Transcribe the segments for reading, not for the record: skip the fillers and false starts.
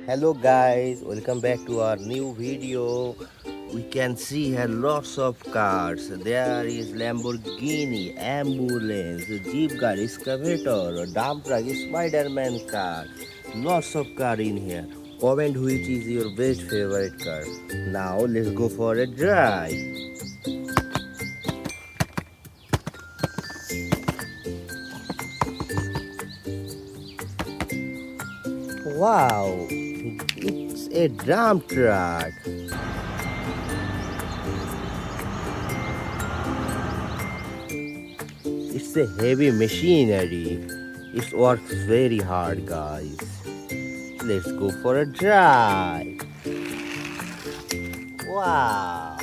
Hello guys, welcome back to our new video. We can see here lots of cars. There is Lamborghini, ambulance, Jeep car, excavator, dump truck, Spider-Man car. Lots of car in here. Comment which is your best favorite car. Now let's go for a drive. Wow, it's a dump truck. It's a heavy machinery. It works very hard, guys. Let's go for a drive. Wow.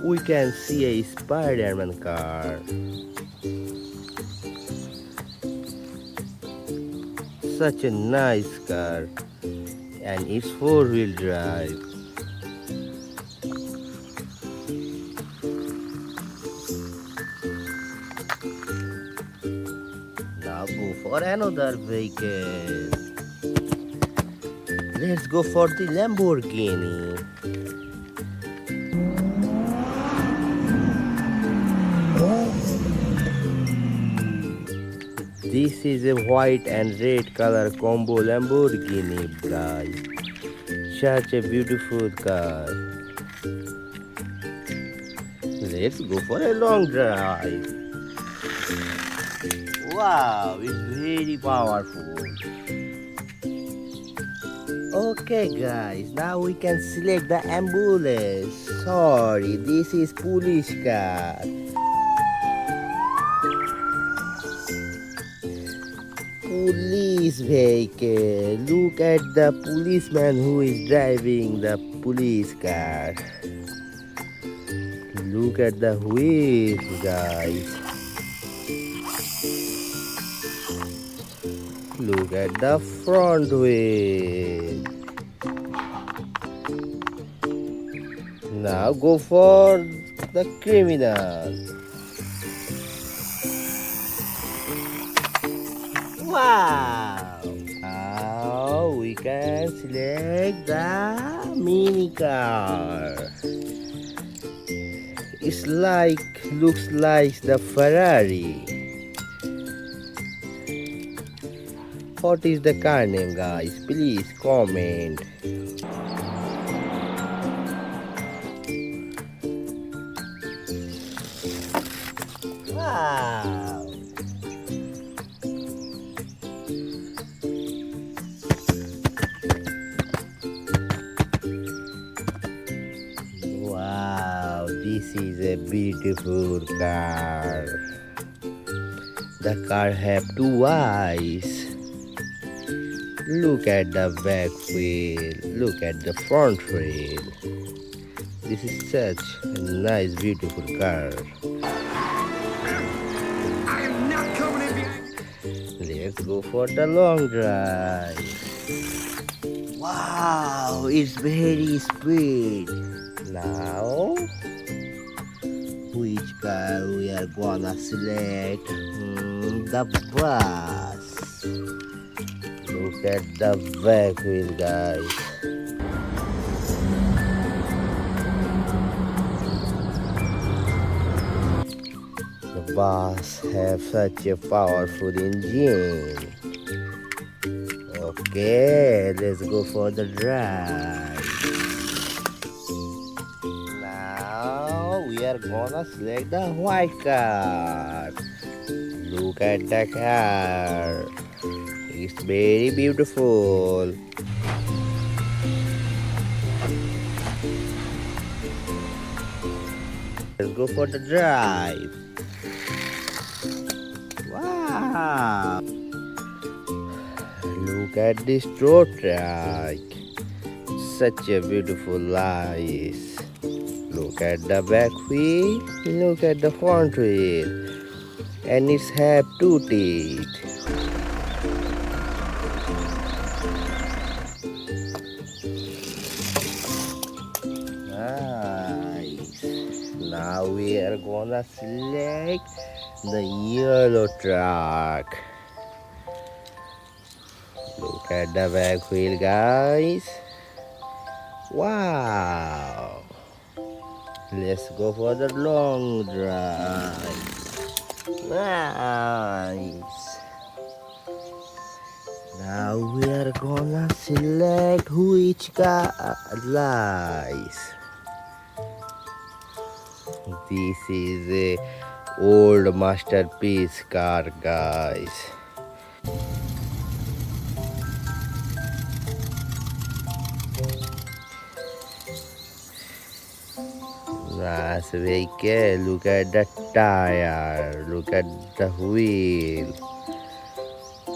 We can see a Spider-Man car. Such a nice car. And it's four-wheel drive. Now go for another vehicle. Let's go for the Lamborghini. This is a white and red color combo Lamborghini, guys. Such a beautiful car. Let's go for a long drive. Wow, it's very powerful. Okay guys, now we can select the ambulance. Sorry, this is police car. Police vehicle. Look at the policeman who is driving the police car. Look at the wheels, guys. Look at the front wheel. Now go for the criminal. Wow! Now we can select the mini car. Looks like the Ferrari. What is the car name, guys? Please comment. Wow! Wow, this is a beautiful car. The car have two eyes. Look at the back wheel. Look at the front wheel. This is such a nice, beautiful car. I am not coming in behind. Let's go for the long drive. Wow, it's very speed. Now, which car we are gonna select? The bus. Look at the back wheel, guys. The bus have such a powerful engine. Okay, let's go for the drive. Now we are gonna select the white car. Look at the car. It's very beautiful. Let's go for the drive. Wow! Look at this road track. Such a beautiful lights. Look at the back wheel. Look at the front wheel. And it's have two teeth. Nice. Now we are gonna select The yellow truck. Look at the back wheel, guys. Wow. Let's go for the long drive. Nice. Now we are gonna select which car lies. This is a old masterpiece car, guys. Nice vehicle. Look at the tire. Look at the wheel.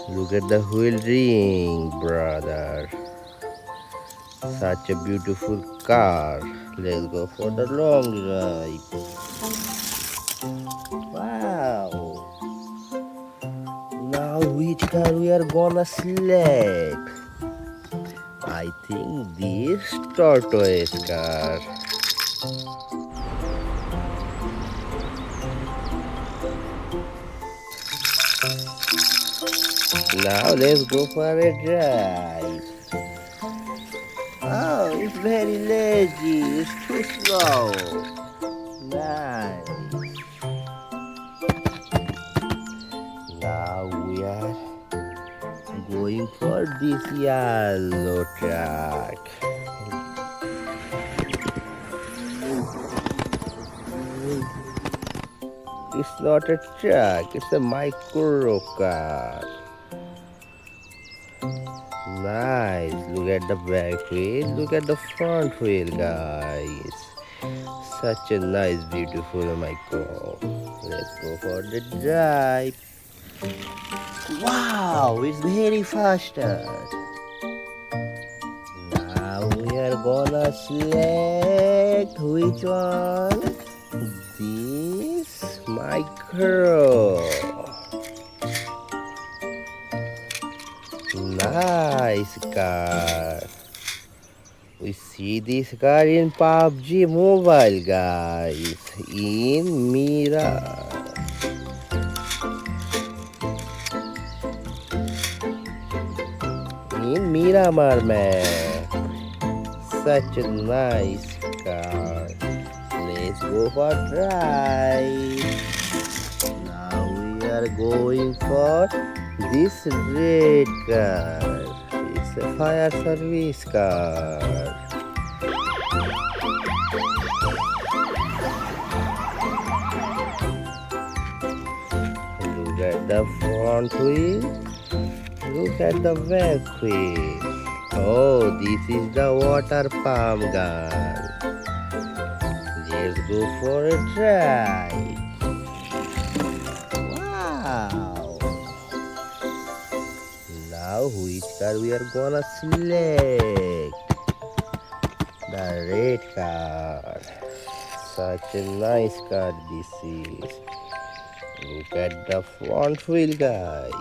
Look at the wheel ring, brother. Such a beautiful car. Let's go for the long drive. Wow. Now which car we are gonna select? I think this tortoise car. Now let's go for a drive. Oh, it's very lazy. It's too slow. Nice. Now we are going for this yellow truck. It's not a truck, it's a micro car. Nice. Look at the back wheel, look at the front wheel, guys. Such a nice, beautiful micro. Let's go for the drive. Wow, it's very faster. Now we are gonna select which one? This micro. Nice car. We see this car in PUBG Mobile, guys. In Mira. In Miramar map. Such a nice car. Let's go for drive. Now we are going for this red car. It's a fire service car. Look at the front wheel. Look at the back wheel. Oh, this is the water pump gun. Let's go for a drive. Wow. Now which car we are gonna select? The red car. Such a nice car this is. Look at the front wheel, guys.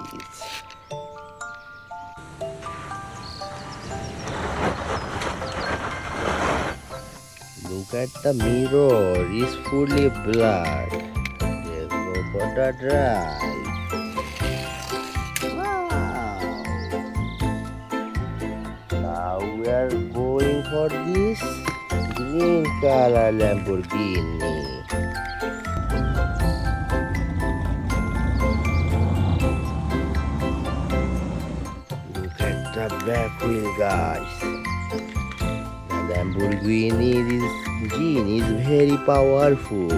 Look at the mirror, it's fully black. Let's go for the drive. Wow! Now we are going for this green color Lamborghini. Look at the back wheel, guys. Lamborghini is very powerful.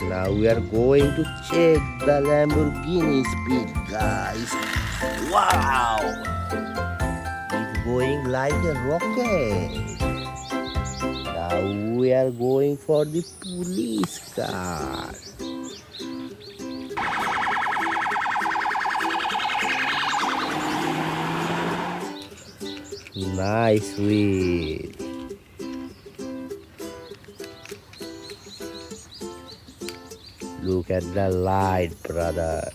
Now we are going to check the Lamborghini speed, guys. Wow! It's going like a rocket. Now we are going for the police car. Nice wheel. Look at the light, brother.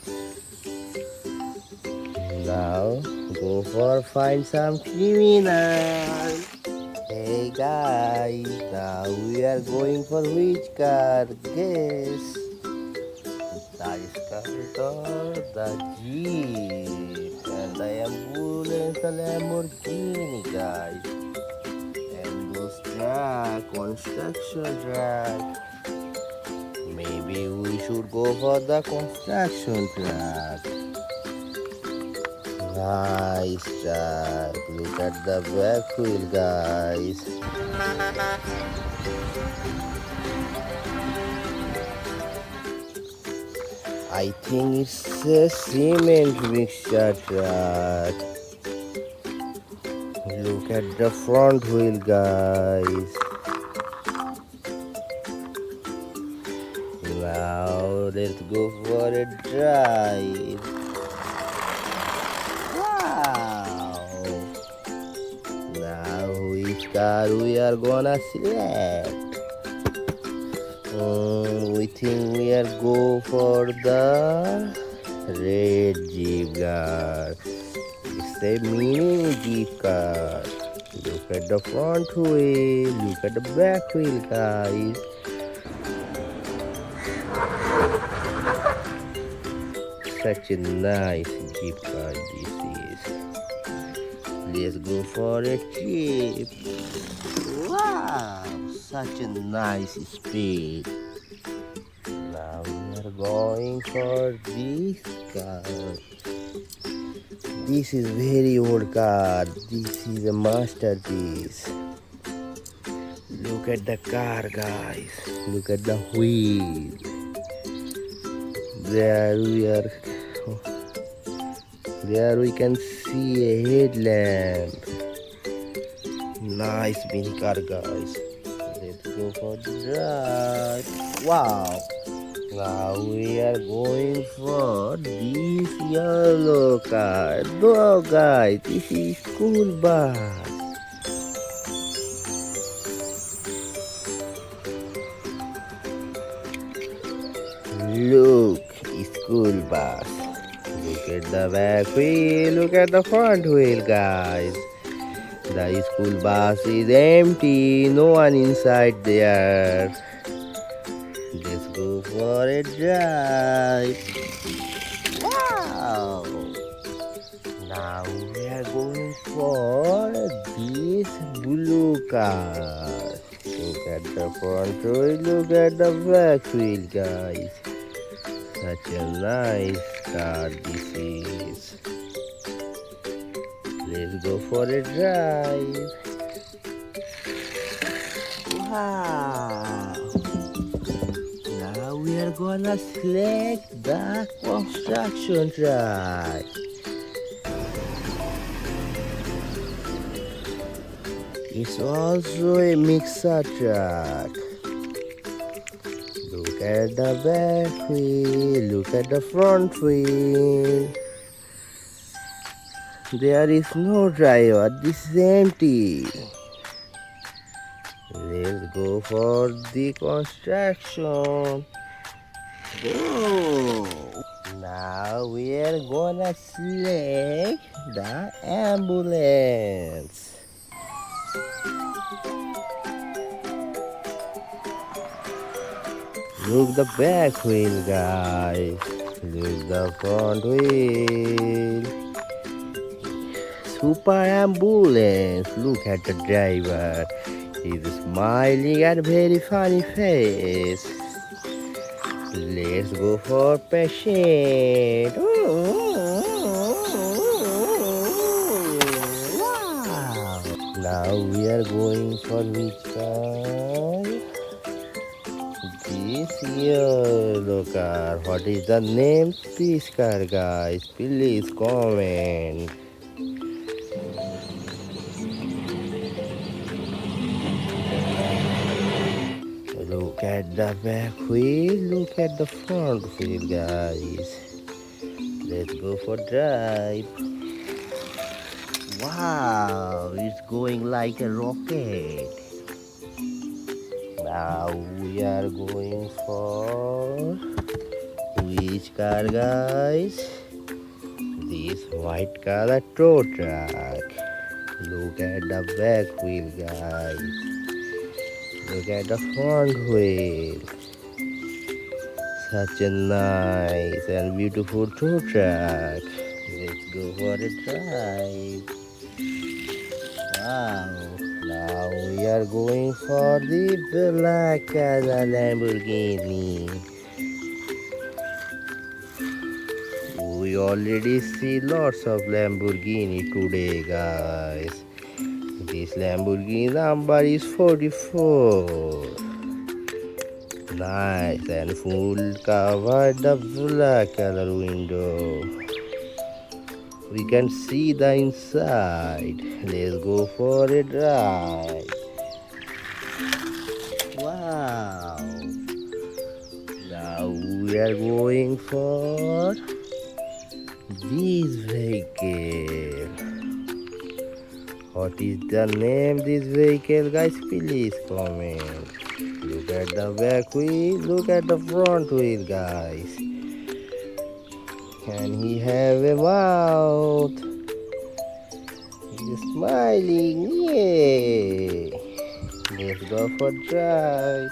Now go for find some criminal. Okay, guys, now we are going for which car? Guess. The Escalator, the Jeep, and the ambulance, the Lamborghini, guys. And those truck, construction truck. Maybe we should go for the construction truck. Nice truck. Look at the back wheel, guys. I think it's a cement mixture truck. Look at the front wheel, guys. Now let's go for a drive. Wow! Now which car we are gonna select? We think we are go for the red Jeep car. It's a mini Jeep car. Look at the front wheel. Look at the back wheel, guys. Such a nice Jeep car this is. Let's go for a Jeep. Wow, such a nice speed. Now we are going for this car. This is very old car. This is a masterpiece. Look at the car, guys. Look at the wheel. There we can see a headlamp. Nice mini car, guys. Let's go for the drive. Wow! Now we are going for this yellow car. No, guys, this is school bus. Look, school bus. Look at the back wheel, look at the front wheel, guys. The school bus is empty, no one inside there. Let's go for a drive. Wow! Now we are going for this blue car. Look at the front wheel, look at the back wheel, guys. Such a nice car this is. Let's go for a drive. Wow! Now we are gonna select the construction truck. It's also a mixer truck. Look at the back wheel, look at the front wheel. There is no driver, this is empty. Let's go for the construction. Go! Now we are gonna select the ambulance. Look the back wheel, guys. Look the front wheel. Super ambulance. Look at the driver. He's smiling and very funny face. Let's go for patient. Wow! Now we are going for which car? This yellow car. What is the name of this car, guys? Please comment. Look at the back wheel, look at the front wheel, guys. Let's go for drive. Wow, it's going like a rocket. Now we are going for which car, guys? This white car, the tow truck. Look at the back wheel, guys. Look at the front wheel. Such a nice and beautiful tow truck. Let's go for a drive. Wow. Now we are going for the black color Lamborghini. We already see lots of Lamborghini today, guys. This Lamborghini number is 44. Nice and full covered the black color window. We can see the inside. Let's go for a drive. Wow. Now we are going for this vehicle. What is the name this vehicle, guys? Please comment. Look at the back wheel, look at the front wheel, guys. Can he have a mouth? He's smiling, yay! Let's go for drive.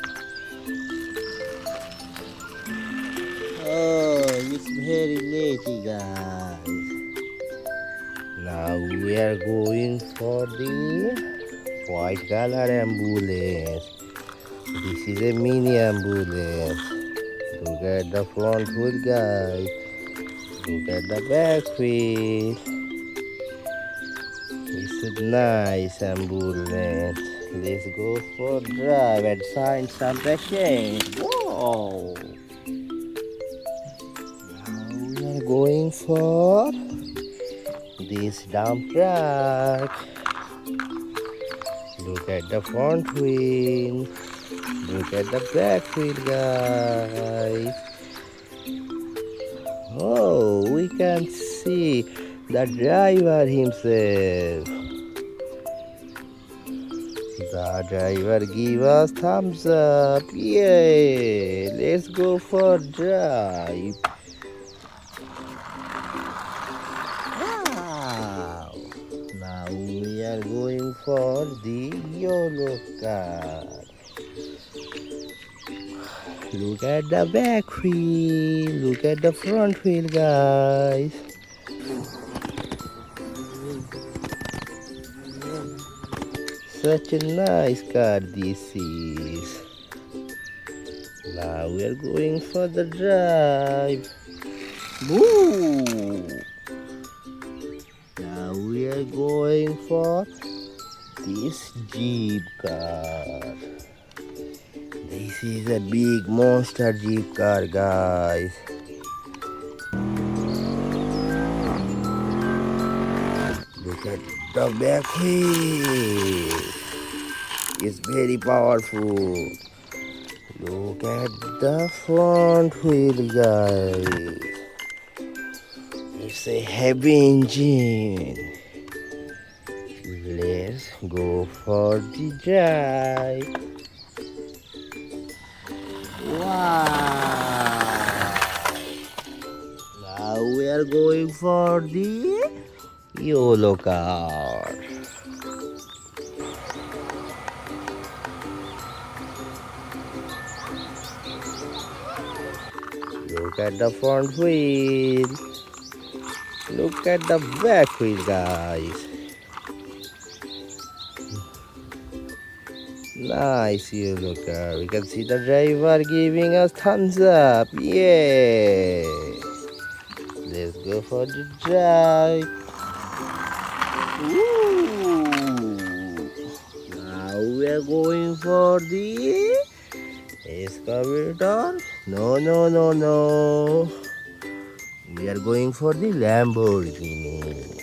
Oh, it's very late, guys. Now we are going for the white color ambulance. This is a mini ambulance. Look at the front wheel, guys. Look at the back wheel. It's a nice ambulance. Let's go for drive and sign some machine. Whoa! Now we are going for this dump truck. Look at the front wheel. Look at the back wheel, guys. Oh, we can see the driver himself. The driver give us thumbs up. Yay! Let's go for drive. Wow! Now we are going for the yellow car. Look at the back wheel. Look at the front wheel, guys. Such a nice car this is. Now we are going for the drive. Woo! Now we are going for this Jeep car. This is a big monster Jeep car, guys. Look at the back wheel. It's very powerful. Look at the front wheel, guys. It's a heavy engine. Let's go for the drive. Wow! Now we are going for the yellow car. Look at the front wheel. Look at the back wheel, guys. Nice yellow car. We can see the driver giving us thumbs up. Yay! Let's go for the drive. Woo! Now we are going for the excavator. No, no, no, no. We are going for the Lamborghini.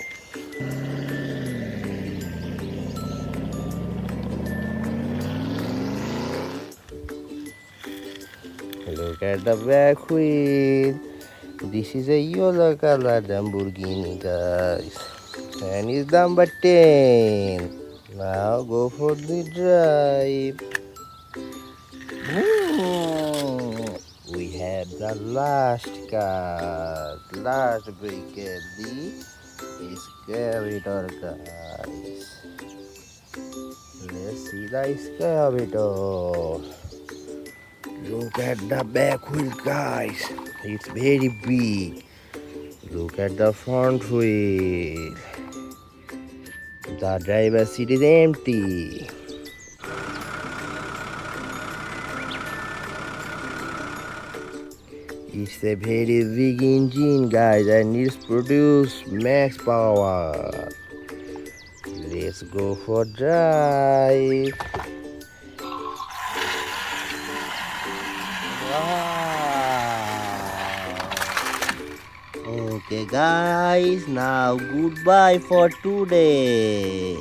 Look at the back wheel. This is a yellow color Lamborghini, guys. And it's number 10. Now go for the drive. We have the last car, last vehicle, the excavator, guys. see the excavator. Look at the back wheel, guys. It's very big. Look at the front wheel. The driver's seat is empty. It's a very big engine, guys, and it's produce max power. Let's go for drive. Wow. Okay, guys, now goodbye for today.